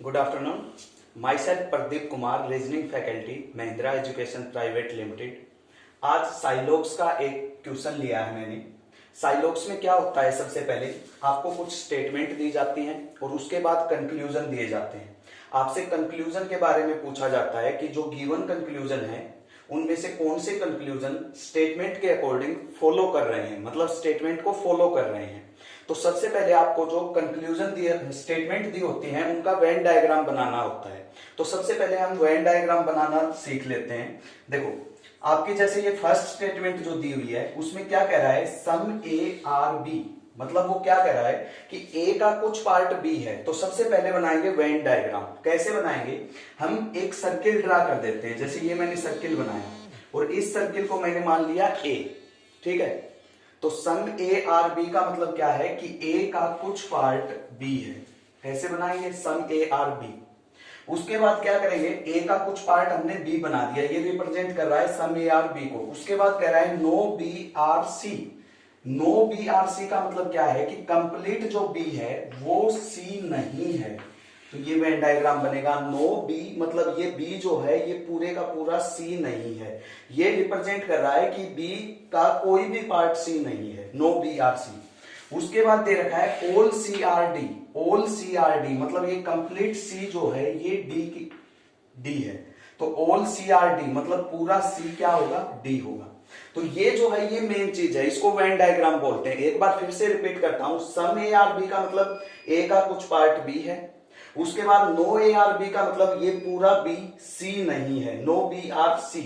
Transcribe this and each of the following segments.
Good afternoon. My self Pradeep Kumar, reasoning faculty, Mahindra education private limited. आज साइलोग्स का एक क्वेश्चन लिया है मैंने। साइलोग्स में क्या होता है, सबसे पहले आपको कुछ स्टेटमेंट दी जाती हैं और उसके बाद कंक्लूजन दिए जाते हैं। आपसे कंक्लूजन के बारे में पूछा जाता है कि जो गिवन कंक्लूजन है उनमें से कौन से कंक्लूजन स्टेटमेंट के अकॉर्डिंग फॉलो कर रहे हैं, मतलब स्टेटमेंट को फॉलो कर रहे हैं। तो सबसे पहले आपको जो कंक्लूजन दिए स्टेटमेंट दी होती है उनका वेन डायग्राम बनाना होता है। तो सबसे पहले हम वेन डायग्राम बनाना सीख लेते हैं। देखो, आपकी जैसे ये फर्स्ट स्टेटमेंट जो दी हुई है उसमें क्या कह रहा है, सम ए आर बी, मतलब वो क्या कह रहा है कि ए का कुछ पार्ट बी है। तो सबसे पहले बनाएंगे वेन डायग्राम। कैसे बनाएंगे, हम एक सर्किल ड्रा कर देते हैं। जैसे ये मैंने सर्किल बनाया और इस सर्किल को मैंने मान लिया ए, ठीक है। तो सम ए आर बी का मतलब क्या है कि ए का कुछ पार्ट बी है। कैसे बनाएंगे, सम ए आर बी। उसके बाद क्या करेंगे, ए का कुछ पार्ट हमने बी बना दिया, ये रिप्रेजेंट कर रहा है सम ए आर बी को। उसके बाद कह रहा है no B are C. No B are C का मतलब क्या है कि कंप्लीट जो बी है वो सी नहीं है। तो ये वेन डायग्राम बनेगा। नो बी मतलब ये बी जो है ये पूरे का पूरा सी नहीं है। ये रिप्रेजेंट कर रहा है कि बी का कोई भी पार्ट सी नहीं है, नो बी आर सी। उसके बाद दे रखा है all C are D. All C are D मतलब ये कंप्लीट सी जो है ये डी की डी है। तो ऑल सी आर डी मतलब पूरा सी क्या होगा, डी होगा। तो ये जो है ये मेन चीज है, इसको वेन डायग्राम बोलते हैं। एक बार फिर से रिपीट करता हूं, सम ए आर बी का मतलब ए का कुछ पार्ट बी है। उसके बाद नो ए आर बी का मतलब ये पूरा बी सी नहीं है, नो बी आर सी।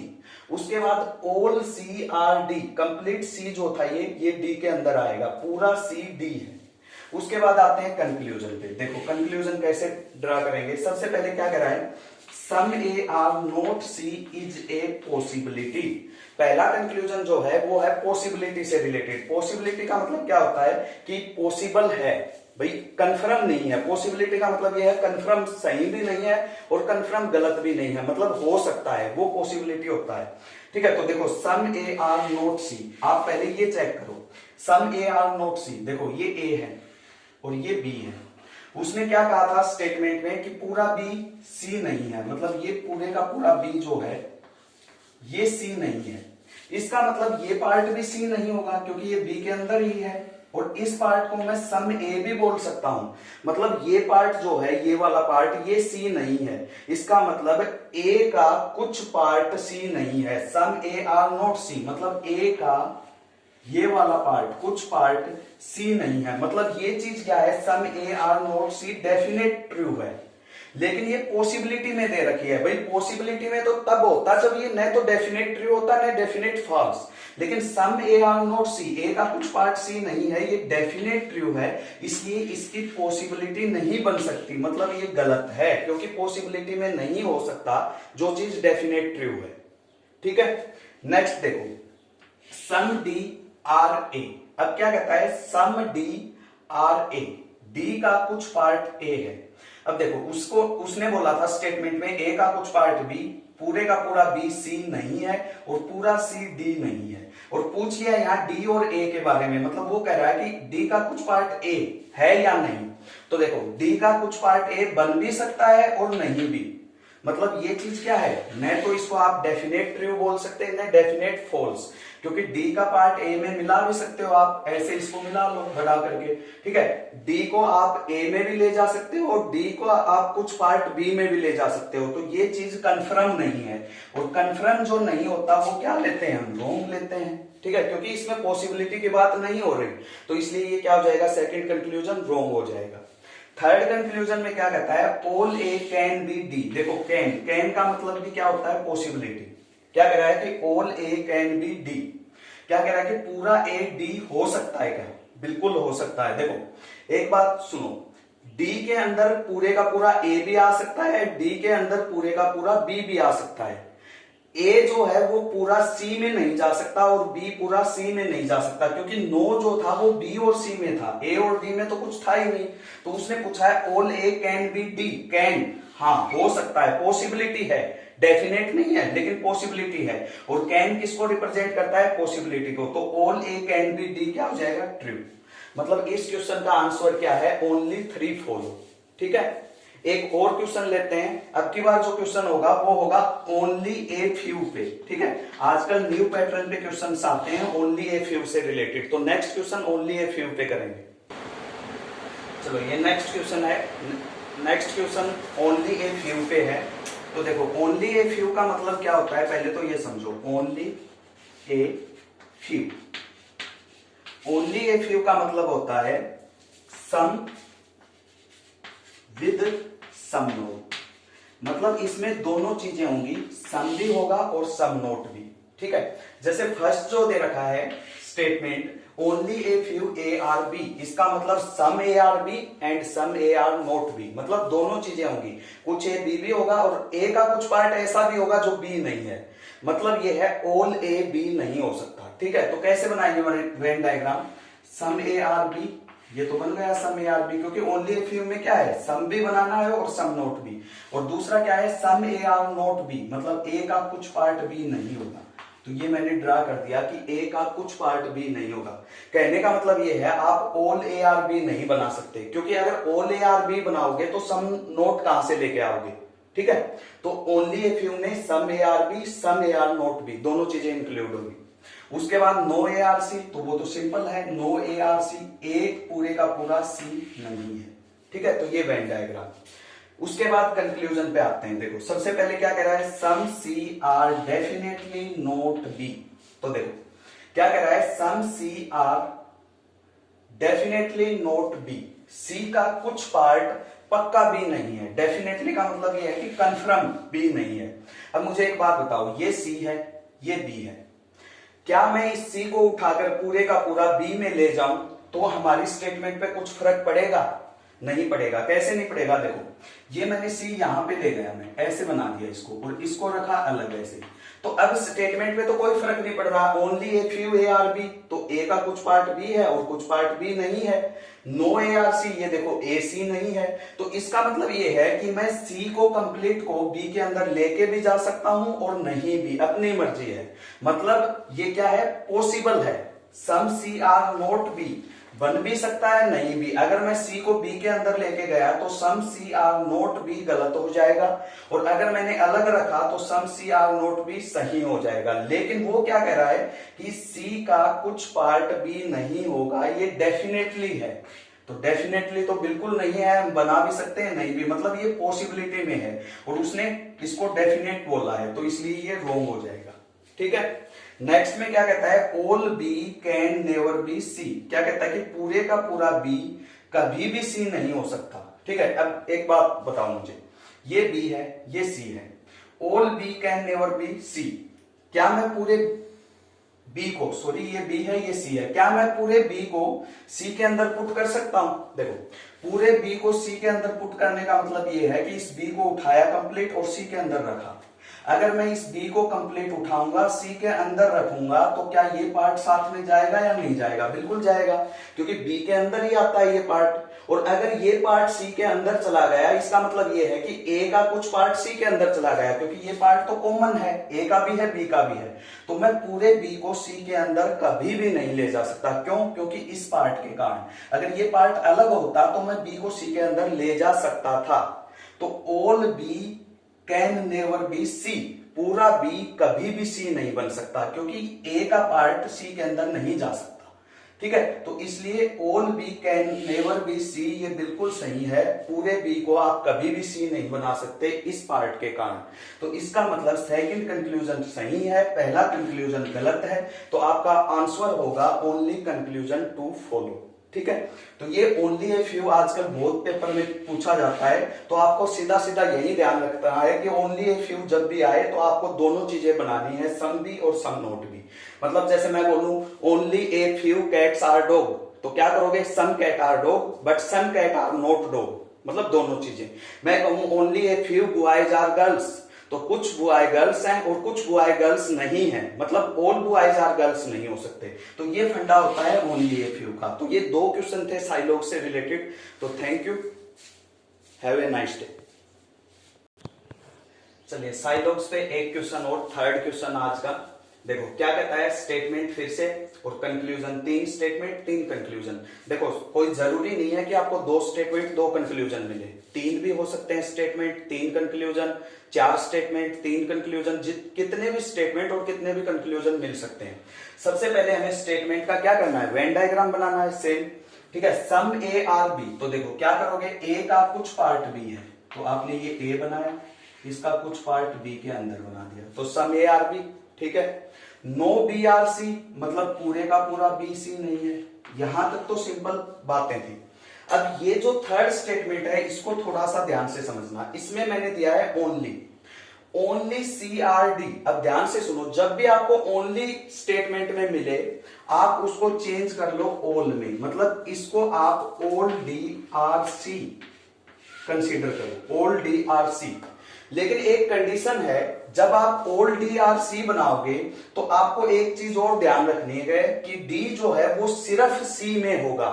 उसके बाद all C are D, complete C जो था ये डी के अंदर आएगा, पूरा सी डी है। उसके बाद आते हैं कंक्लूजन पे। देखो कंक्लूजन कैसे ड्रा करेंगे। सबसे पहले क्या कह रहा है, some A are not C is a possibility. पहला कंक्लूजन जो है वो है पॉसिबिलिटी से रिलेटेड। पॉसिबिलिटी का मतलब क्या होता है कि पॉसिबल है, भाई कंफर्म नहीं है। पॉसिबिलिटी का मतलब यह है कंफर्म सही भी नहीं है और कंफर्म गलत भी नहीं है, मतलब हो सकता है, वो पॉसिबिलिटी होता है। ठीक है, तो देखो सम ए आर नॉट सी, आप पहले ये चेक करो, सम ए आर नॉट सी। देखो ये ए है और ये बी है। उसने क्या कहा था स्टेटमेंट में कि पूरा बी सी नहीं है, मतलब ये पूरे का पूरा बी जो है ये सी नहीं है। इसका मतलब ये पार्ट भी सी नहीं होगा क्योंकि ये बी के अंदर ही है। और इस पार्ट को मैं सम ए भी बोल सकता हूं, मतलब ये पार्ट जो है ये वाला पार्ट ये सी नहीं है। इसका मतलब ए का कुछ पार्ट सी नहीं है। सम ए आर नॉट सी मतलब ए का ये वाला पार्ट कुछ पार्ट सी नहीं है। मतलब ये चीज क्या है, some A are not C definite true है। लेकिन ये पॉसिबिलिटी में दे रखी है। भाई पॉसिबिलिटी में तो तब होता जब ये न तो डेफिनेट ट्रू होता न डेफिनेट फॉल्स। लेकिन सम ए आर नॉट सी, ए का कुछ पार्ट सी नहीं है, ये डेफिनेट ट्रू है, इसलिए इसकी पॉसिबिलिटी नहीं बन सकती, मतलब ये गलत है क्योंकि पॉसिबिलिटी में नहीं हो सकता जो चीज डेफिनेट ट्रू है। ठीक है, नेक्स्ट देखो सम डी आर ए। अब क्या कहता है, सम डी आर ए, डी का कुछ पार्ट ए है। अब देखो उसने बोला था स्टेटमेंट में ए का कुछ पार्ट बी, पूरे का पूरा बी सी नहीं है और पूरा सी डी नहीं है। और पूछ लिया यहाँ डी और ए के बारे में, मतलब वो कह रहा है कि डी का कुछ पार्ट ए है या नहीं। तो देखो डी का कुछ पार्ट ए बन भी सकता है और नहीं भी। मतलब ये चीज क्या है, न तो इसको आप डेफिनेट ट्रू बोल सकते हैं न डेफिनेट फॉल्स, क्योंकि डी का पार्ट ए में मिला भी सकते हो आप, ऐसे इसको मिला लो बढ़ा करके। ठीक है, डी को आप ए में भी ले जा सकते हो और डी को आप कुछ पार्ट बी में भी ले जा सकते हो। तो ये चीज कंफर्म नहीं है, और कंफर्म जो नहीं होता वो क्या लेते हैं, हम रोंग लेते हैं। ठीक है, क्योंकि इसमें पॉसिबिलिटी की बात नहीं हो रही, तो इसलिए ये क्या हो जाएगा, सेकेंड कंक्लूजन रोंग हो जाएगा। थर्ड कंक्लूजन में क्या कहता है, all A can be D. देखो कैन का मतलब भी क्या होता है, पॉसिबिलिटी। क्या कह रहा है कि all A can be D, क्या कह रहा है कि पूरा ए डी हो सकता है क्या, बिल्कुल हो सकता है। देखो एक बात सुनो, डी के अंदर पूरे का पूरा ए भी आ सकता है, डी के अंदर पूरे का पूरा बी भी आ सकता है। ए जो है वो पूरा सी में नहीं जा सकता और बी पूरा सी में नहीं जा सकता, क्योंकि नो जो था वो बी और सी में था, ए और डी में तो कुछ था ही नहीं। तो उसने पूछा है all A can be D, can हाँ हो सकता है, पॉसिबिलिटी है, डेफिनेट नहीं है लेकिन पॉसिबिलिटी है। और कैन किसको रिप्रेजेंट करता है, पॉसिबिलिटी को। तो all A can be D क्या हो जाएगा, ट्रू। मतलब इस क्वेश्चन का आंसर क्या है, ओनली 3 फॉलो। ठीक है, एक और क्वेश्चन लेते हैं। अब की बार जो क्वेश्चन होगा वो होगा ओनली ए फ्यू पे, ठीक है। आजकल न्यू पैटर्न पे क्वेश्चन आते हैं ओनली ए फ्यू से रिलेटेड, तो next question only a few पे करेंगे। चलो ये नेक्स्ट क्वेश्चन है। Next question only a few पे है। तो देखो ओनली ए फ्यू का मतलब क्या होता है, पहले तो ये समझो। Only a few, only a few का मतलब होता है सम विद सम नोट। मतलब इसमें दोनों चीजें होंगी, सम भी होगा और सम नोट भी, ठीक है। जैसे फर्स्ट जो दे रखा है statement only a few A are B, इसका मतलब some A are B and some A are not B, मतलब दोनों चीजें होंगी। कुछ ए बी भी होगा और ए का कुछ पार्ट ऐसा भी होगा जो बी नहीं है। मतलब ये है ऑल ए बी नहीं हो सकता, ठीक है। तो कैसे बनाएंगे Venn diagram, some A are B, ये तो बन गया सम ए आर बी, क्योंकि ओनली ए फ्यू में क्या है, सम भी बनाना है और सम नोट भी। और दूसरा क्या है, some A are not B, मतलब ए का कुछ पार्ट भी नहीं होगा। तो ये मैंने ड्रा कर दिया कि ए का कुछ पार्ट भी नहीं होगा। कहने का मतलब ये है आप ऑल ए आर बी नहीं बना सकते, क्योंकि अगर ऑल ए आर बी बनाओगे तो सम नोट कहां से लेके आओगे, ठीक है। तो ओनली ए फ्यू में some A are B, some A are not B, दोनों चीजें इंक्लूड होंगी। उसके बाद नो ए आर सी, तो वो तो सिंपल है, नो ए आर सी, ए पूरे का पूरा सी नहीं है, ठीक है। तो ये वेन डायग्राम। उसके बाद कंक्लूजन पे आते हैं। देखो सबसे पहले क्या कह रहा है, some C are definitely not B. तो देखो क्या कह रहा है, some C are definitely not B, C का कुछ पार्ट पक्का भी नहीं है। डेफिनेटली का मतलब ये है कि कंफर्म भी नहीं है। अब मुझे एक बात बताओ, ये सी है, ये बी है, क्या मैं इस सी को उठाकर पूरे का पूरा बी में ले जाऊं तो हमारी स्टेटमेंट पे कुछ फर्क पड़ेगा? नहीं पड़ेगा। कैसे नहीं पड़ेगा, देखो ये मैंने सी यहां पे ले गया, मैं ऐसे बना दिया इसको और इसको रखा अलग ऐसे, तो अब स्टेटमेंट पे तो कोई फर्क नहीं पड़ रहा। Only a few A are B, तो ए का कुछ पार्ट बी है और कुछ पार्ट बी नहीं है। नो ए आर सी, ये देखो ए सी नहीं है। तो इसका मतलब ये है कि मैं सी को कंप्लीट को बी के अंदर लेके भी जा सकता हूं और नहीं भी, अपनी मर्जी है। मतलब ये क्या है, पॉसिबल है। Some C are not B बन भी सकता है, नहीं भी। अगर मैं सी को बी के अंदर लेके गया तो सम सी आर नोट बी गलत हो जाएगा, और अगर मैंने अलग रखा तो सम सी आर नोट बी सही हो जाएगा। लेकिन वो क्या कह रहा है कि सी का कुछ पार्ट भी नहीं होगा, ये डेफिनेटली है। तो डेफिनेटली तो बिल्कुल नहीं है, हम बना भी सकते हैं, नहीं भी, मतलब ये पॉसिबिलिटी में है, और उसने इसको डेफिनेट बोला है, तो इसलिए ये रॉन्ग हो जाएगा, ठीक है। नेक्स्ट में क्या कहता है, all B can never be C. क्या कहता है कि पूरे का पूरा बी कभी भी सी नहीं हो सकता, ठीक है। अब एक बात बताओ मुझे, ये बी है, ये सी है, all B can never be C, क्या मैं पूरे बी को, सॉरी ये बी है ये सी है, क्या मैं पूरे बी को सी के अंदर पुट कर सकता हूं? देखो पूरे बी को सी के अंदर पुट करने का मतलब ये है कि इस बी को उठाया कंप्लीट और सी के अंदर रखा। अगर मैं इस बी को कंप्लीट उठाऊंगा सी के अंदर रखूंगा तो क्या ये पार्ट साथ में जाएगा या नहीं जाएगा? बिल्कुल जाएगा, क्योंकि बी के अंदर ही आता है ये पार्ट। और अगर ये पार्ट सी के अंदर चला गया, इसका मतलब ये है कि ए का कुछ पार्ट सी के अंदर चला गया, क्योंकि ये पार्ट तो कॉमन है, ए का भी है बी का भी है। तो मैं पूरे बी को सी के अंदर कभी भी नहीं ले जा सकता। क्यों? क्योंकि इस पार्ट के कारण। अगर ये पार्ट अलग होता तो मैं बी को सी के अंदर ले जा सकता था। तो all B can never be C, पूरा बी कभी भी सी नहीं बन सकता, क्योंकि ए का पार्ट सी के अंदर नहीं जा सकता, ठीक है। तो इसलिए all B can never be C ये बिल्कुल सही है, पूरे बी को आप कभी भी सी नहीं बना सकते इस पार्ट के कारण। तो इसका मतलब सेकंड कंक्लूजन सही है, पहला कंक्लूजन गलत है। तो आपका आंसर होगा ओनली कंक्लूजन टू फॉलो, ठीक है। तो ये ओनली ए फ्यू आजकल बहुत पेपर में पूछा जाता है, तो आपको सीधा सीधा यही ध्यान रखना है कि ओनली ए फ्यू जब भी आए तो आपको दोनों चीजें बनानी है, सम भी और सम नोट भी। मतलब जैसे मैं बोलूं only a few cats are dog, तो क्या करोगे, some cat are dog but some cat are not dog, मतलब दोनों चीजें। मैं कहूं only a few boys are girls, तो कुछ बॉय गर्ल्स हैं और कुछ बॉय गर्ल्स नहीं हैं, मतलब ऑल बॉयज आर गर्ल्स नहीं हो सकते। तो ये फंडा होता है ओनली ए फ्यू का। तो ये दो क्वेश्चन थे साइलॉग से रिलेटेड। तो thank you, have a nice day. चलिए साइलॉग्स पे एक क्वेश्चन और, थर्ड क्वेश्चन आज का। देखो क्या कहता है, स्टेटमेंट फिर से और कंक्लूजन, 3 स्टेटमेंट 3 कंक्लूजन। देखो कोई जरूरी नहीं है कि आपको 2 स्टेटमेंट 2 कंक्लूजन मिले, 3 भी हो सकते हैं स्टेटमेंट 3 कंक्लूजन, 4 स्टेटमेंट 3 कंक्लूजन, कितने भी स्टेटमेंट और कितने भी कंक्लूजन मिल सकते हैं। सबसे पहले हमें स्टेटमेंट का क्या करना है, वेन डायग्राम बनाना है सेम, ठीक है। सम ए आर बी, तो देखो क्या करोगे, ए का कुछ पार्ट बी है तो आपने ये ए बनाया, इसका कुछ पार्ट बी के अंदर बना दिया, तो सम ए आर बी, ठीक है। नो बी आर सी, मतलब पूरे का पूरा बी सी नहीं है। यहां तक तो सिंपल बातें थी। अब ये जो थर्ड स्टेटमेंट है इसको थोड़ा सा ध्यान से समझना, इसमें मैंने दिया है only, only C are D. अब ध्यान से सुनो, जब भी आपको ओनली स्टेटमेंट में मिले आप उसको चेंज कर लो ऑल में, मतलब इसको आप ओल डी आर सी कंसीडर करो, ओल डी आर सी। लेकिन एक कंडीशन है, जब आप ओल डी आर सी बनाओगे तो आपको एक चीज और ध्यान रखनी है कि डी जो है वो सिर्फ सी में होगा,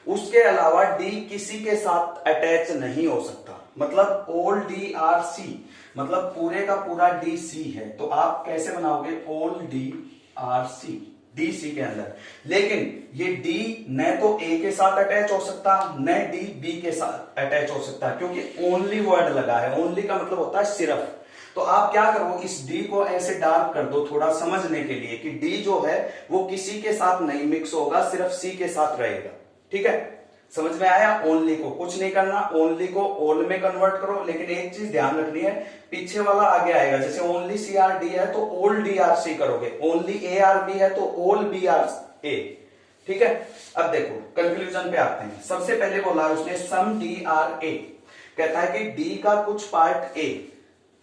उसके अलावा डी किसी के साथ अटैच नहीं हो सकता। मतलब ओल डी आर सी मतलब पूरे का पूरा डी सी है, तो आप कैसे बनाओगे, all D R C, D C के अंदर। लेकिन ये डी न तो ए के साथ अटैच हो सकता, न डी बी के साथ अटैच हो सकता, क्योंकि ओनली वर्ड लगा है। ओनली का मतलब होता है सिर्फ। तो आप क्या करो, इस डी को ऐसे डार्क कर दो थोड़ा समझने के लिए कि डी जो है वो किसी के साथ नहीं मिक्स होगा, सिर्फ सी के साथ रहेगा, ठीक है। समझ में आया। ओनली को कुछ नहीं करना, ओनली को ऑल में कन्वर्ट करो। लेकिन एक चीज ध्यान रखनी है, पीछे वाला आगे आएगा। जैसे ओनली सी आर डी है तो ओल डी आर सी करोगे, ओनली ए आर बी है तो ओल बी आर ए, ठीक है। अब देखो कंक्लूजन पे आते हैं। सबसे पहले बोला उसने सम डी आर ए, कहता है कि डी का कुछ पार्ट ए।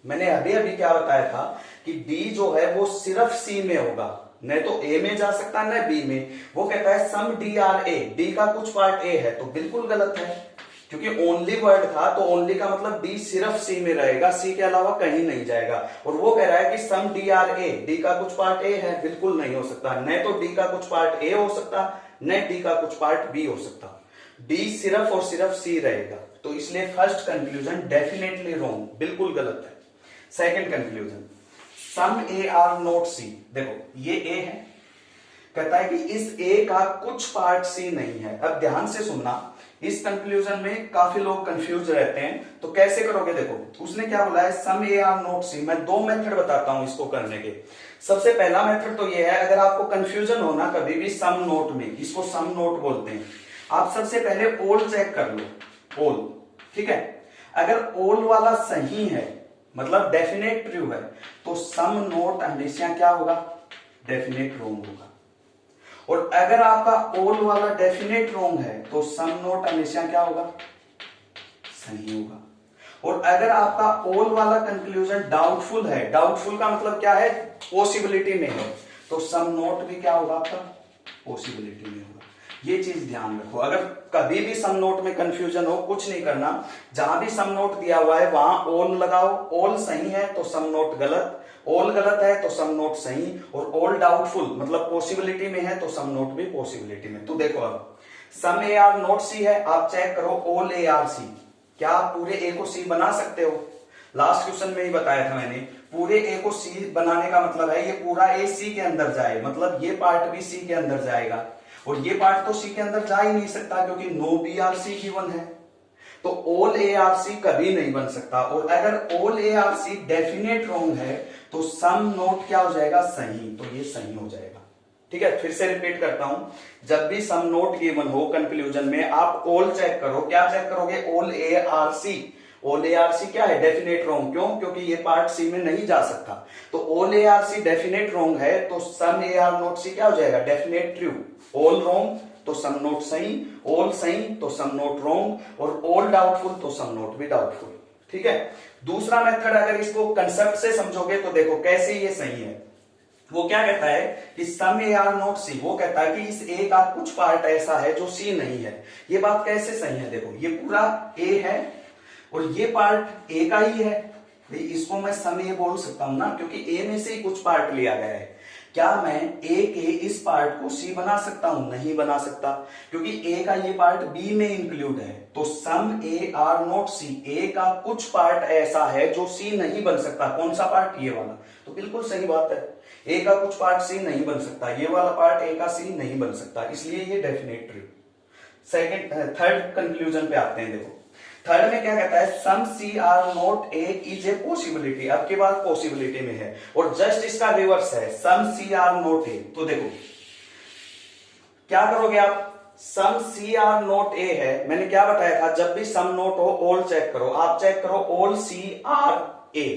मैंने अभी अभी क्या बताया था कि डी जो है वो सिर्फ सी में होगा, न तो ए में जा सकता न बी में। वो कहता है सम डी आर ए, डी का कुछ पार्ट ए है, तो बिल्कुल गलत है, क्योंकि ओनली वर्ड था तो ओनली का मतलब डी सिर्फ सी में रहेगा, सी के अलावा कहीं नहीं जाएगा। और वो कह रहा है कि सम डी आर ए, डी का कुछ पार्ट ए है, बिल्कुल नहीं हो सकता। न तो डी का कुछ पार्ट ए हो सकता, न डी का कुछ पार्ट बी हो सकता, डी सिर्फ और सिर्फ सी रहेगा। तो इसलिए फर्स्ट कंक्लूजन डेफिनेटली रॉन्ग, बिल्कुल गलत है। Second conclusion, some A are not C. देखो ये ए है, कहता है कि इस ए का कुछ पार्ट सी नहीं है। अब ध्यान से सुनना, इस कंक्लूजन में काफी लोग कंफ्यूज रहते हैं, तो कैसे करोगे। देखो उसने क्या बोला है, सम ए आर नॉट सी। मैं 2 मेथड बताता हूं इसको करने के। सबसे पहला मेथड तो ये है, अगर आपको कंफ्यूजन हो ना कभी भी सम नोट में, इसको सम नोट बोलते हैं, आप सबसे पहले ओल चेक कर लो, ओल, ठीक है। अगर ओल वाला सही है मतलब डेफिनेट ट्रू है, तो सम नोट हमेशा क्या होगा, डेफिनेट रॉन्ग होगा। और अगर आपका ओल वाला डेफिनेट रॉन्ग है तो सम नोट हमेशा क्या होगा, सही होगा। और अगर आपका ओल वाला कंक्लूजन डाउटफुल है, डाउटफुल का मतलब क्या है, पॉसिबिलिटी में है, तो सम नोट भी क्या होगा आपका, पॉसिबिलिटी में होगा। ये चीज ध्यान रखो। अगर कभी भी सम नोट में कंफ्यूजन हो, कुछ नहीं करना, जहां भी सम नोट दिया हुआ है वहां ओल लगाओ। ओल सही है तो सम नोट गलत, ओल गलत है तो सम नोट सही, और ओल डाउटफुल मतलब पॉसिबिलिटी में है तो सम नोट भी पॉसिबिलिटी में। तो देखो अब सम ए आर नोट सी है, आप चेक करो ओल ए आर सी, क्या आप पूरे ए को सी बना सकते हो। लास्ट क्वेश्चन में ही बताया था मैंने, पूरे ए को सी बनाने का मतलब है ये पूरा ए सी के अंदर जाए, मतलब ये पार्ट भी सी के अंदर जाएगा, और ये पार्ट तो सी के अंदर जा ही नहीं सकता क्योंकि no B are C given है। तो ओल ए आर सी कभी नहीं बन सकता। और अगर all A R C definite wrong है तो सम नोट क्या हो जाएगा, सही, तो ये सही हो जाएगा, ठीक है। फिर से रिपीट करता हूं, जब भी सम नोट गिवन हो कंक्लूजन में, आप ओल चेक करो। क्या चेक करोगे, ओल ए आर सी। ओल ए आर सी क्या है, डेफिनेट रॉन्ग, क्यों, क्योंकि ये पार्ट सी में नहीं जा सकता। तो all A R C definite wrong है तो सम ए आर नोट सी क्या हो जाएगा, डेफिनेट ट्रू। ओल रॉन्ग तो सम नोट सही, ओल सही तो सम नोट रॉन्ग, और ओल डाउटफुल तो सम नोट भी डाउटफुल, ठीक है। दूसरा मेथड अगर इसको कंसेप्ट से समझोगे तो देखो कैसे ये सही है। वो क्या कहता है कि सम ए आर नॉट सी, वो कहता है कि इस ए का कुछ पार्ट ऐसा है जो सी नहीं है। ये बात कैसे सही है, देखो ये पूरा ए है और ये पार्ट ए का ही है, इसको मैं सम ए बोल सकता हूं ना, क्योंकि ए में से ही कुछ पार्ट लिया गया है। क्या मैं ए के इस पार्ट को सी बना सकता हूं? नहीं बना सकता, क्योंकि ए का ये पार्ट बी में इंक्लूड है। तो सम ए आर नॉट सी, ए का कुछ पार्ट ऐसा है जो सी नहीं बन सकता। कौन सा पार्ट? ये वाला। तो बिल्कुल सही बात है, ए का कुछ पार्ट सी नहीं बन सकता, ये वाला पार्ट ए का सी नहीं बन सकता, इसलिए ये डेफिनेट ट्रू। थर्ड कंक्लूजन पे आते हैं। देखो थर्ड में क्या कहता है, some C are not A is a possibility. अब के बाद पॉसिबिलिटी में है, और जस्ट इसका रिवर्स है, सम सी आर नॉट ए। तो देखो क्या करोगे आप, सम सी आर नॉट ए है, मैंने क्या बताया था, जब भी सम नॉट हो ऑल चेक करो। आप चेक करो ऑल सी आर ए,